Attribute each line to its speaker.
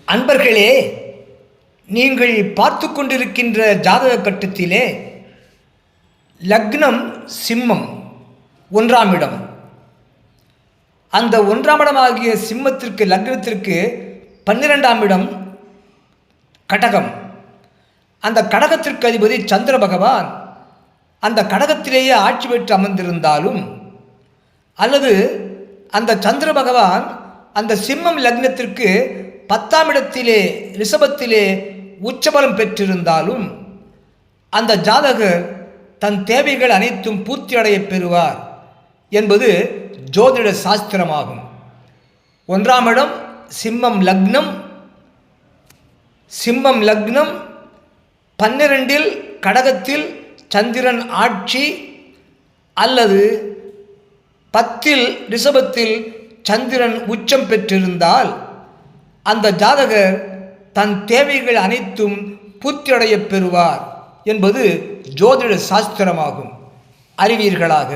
Speaker 1: அன்பர்களே, நீங்கள் பார்த்து கொண்டிருக்கின்ற ஜாதக கட்டத்திலே லக்னம் சிம்மம் 1ஆம் இடம். அந்த 1ஆம் இடமாகிய சிம்மத்திற்கு லக்னத்திற்கு 12ஆம் இடம் கடகம். அந்த கடகத்திற்கு அதிபதி சந்திர பகவான் அந்த கடகத்திலேயே ஆட்சி பெற்று அமர்ந்திருந்தாலும், அல்லது அந்த சந்திர பகவான் அந்த சிம்மம் லக்னத்திற்கு 10ஆம் இடத்திலே ரிஷபத்திலே உச்சபலம் பெற்றிருந்தாலும், அந்த ஜாதகர் தன் தேவைகள் அனைத்தும் பூர்த்தி அடைய பெறுவார் என்பது ஜோதிட சாஸ்திரமாகும். 1ஆம் இடம் சிம்மம் லக்னம். சிம்மம் லக்னம் 12இல் கடகத்தில் சந்திரன் ஆட்சி, அல்லது 10இல் ரிஷபத்தில் சந்திரன் உச்சம் பெற்றிருந்தால் அந்த ஜாதகர் தன் தேவைகள் அனைத்தும் பூர்த்தியடைய பெறுவார் என்பது ஜோதிட சாஸ்திரமாகும். அறிவீர்களாக.